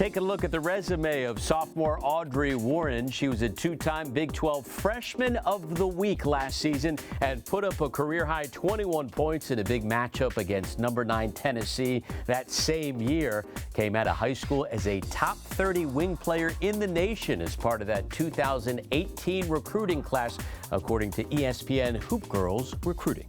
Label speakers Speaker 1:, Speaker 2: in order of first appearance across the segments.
Speaker 1: Taking a look at the resume of sophomore Audrey Warren. She was a two-time Big 12 Freshman of the Week last season and put up a career-high 21 points in a big matchup against number 9 Tennessee that same year. Came out of high school as a top 30 wing player in the nation as part of that 2018 recruiting class, according to ESPN Hoop Girls Recruiting.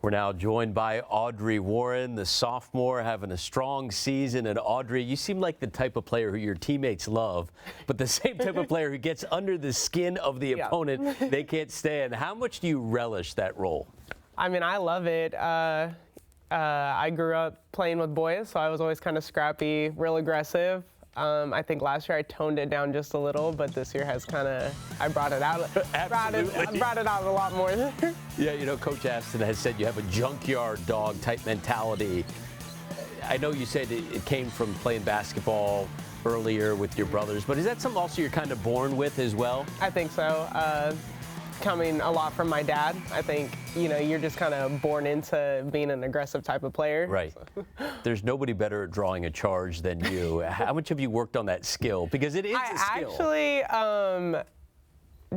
Speaker 1: We're now joined by Audrey Warren, the sophomore, having a strong season. And Audrey, you seem like the type of player who your teammates love, but the same type of player who gets under the skin of the opponent they can't stand. How much do you relish that role?
Speaker 2: I mean, I love it. I grew up playing with boys, so I was always kind of scrappy, real aggressive. I think last year I toned it down just a little, but this year has kind of, I brought it out. brought it out a lot more.
Speaker 1: Yeah, you know, Coach Aston has said you have a junkyard dog type mentality. I know you said it came from playing basketball earlier with your brothers, but is that something also you're kind of born with as well?
Speaker 2: I think so. Coming a lot from my dad. I think, you know, you're just kind of born into being an aggressive type of player.
Speaker 1: Right. There's nobody better at drawing a charge than you. How much have you worked on that skill? Because it is a skill.
Speaker 2: I actually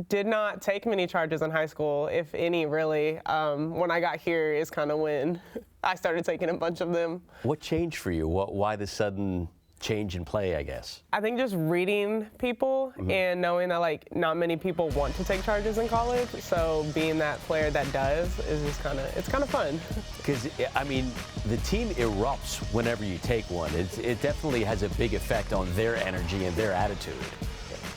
Speaker 2: did not take many charges in high school, if any, really. When I got here is kind of when I started taking a bunch of them.
Speaker 1: What changed for you? Why the sudden change in play, I guess?
Speaker 2: I think just reading people and knowing that, like, not many people want to take charges in college. So being that player that does is just it's kind of fun.
Speaker 1: Because, I mean, the team erupts whenever you take one. It definitely has a big effect on their energy and their attitude.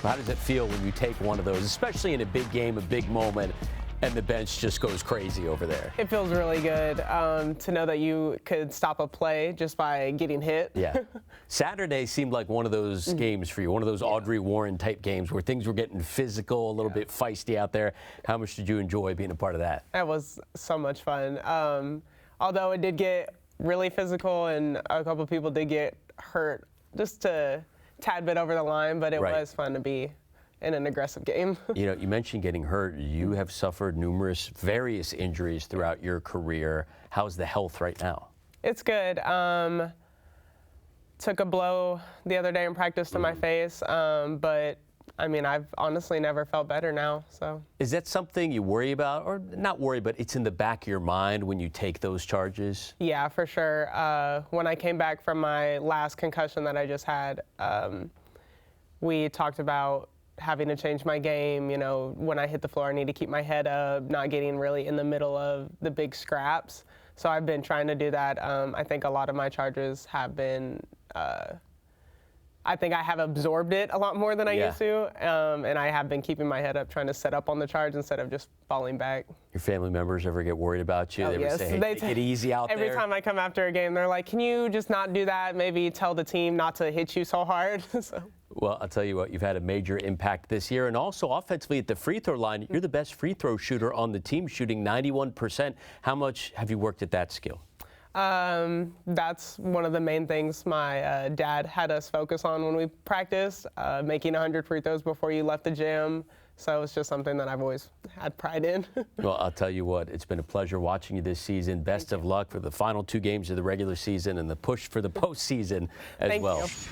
Speaker 1: How does it feel when you take one of those, especially in a big game, a big moment, and the bench just goes crazy over there?
Speaker 2: It feels really good to know that you could stop a play just by getting hit.
Speaker 1: Yeah. Saturday seemed like one of those games for you, one of those Audrey Warren type games where things were getting physical, a little bit feisty out there. How much did you enjoy being a part of that?
Speaker 2: That was so much fun. Although it did get really physical and a couple of people did get hurt just a tad bit over the line, but it was fun to be in an aggressive game.
Speaker 1: You know, you mentioned getting hurt. You have suffered various injuries throughout your career. How's the health right now?
Speaker 2: It's good. Took a blow the other day in practice to my face, but I mean, I've honestly never felt better now. So,
Speaker 1: is that something you worry about, or not worry, but it's in the back of your mind when you take those charges?
Speaker 2: Yeah, for sure. When I came back from my last concussion that I just had, we talked about having to change my game. You know, when I hit the floor, I need to keep my head up, not getting really in the middle of the big scraps. So I've been trying to do that. I think a lot of my charges have been, I think I have absorbed it a lot more than I used to. And I have been keeping my head up, trying to set up on the charge instead of just falling back.
Speaker 1: Your family members ever get worried about you?
Speaker 2: Oh,
Speaker 1: they
Speaker 2: yes.
Speaker 1: ever say, hey, take it easy out there?
Speaker 2: Every time I come after a game, they're like, can you just not do that? Maybe tell the team not to hit you so hard.
Speaker 1: Well, I'll tell you what, you've had a major impact this year, and also offensively at the free throw line, you're the best free throw shooter on the team, shooting 91%. How much have you worked at that skill?
Speaker 2: That's one of the main things my dad had us focus on when we practiced, making 100 free throws before you left the gym. So it's just something that I've always had pride in.
Speaker 1: Well, I'll tell you what, it's been a pleasure watching you this season. Best of luck for the final 2 games of the regular season and the push for the postseason as well.
Speaker 2: Thank you.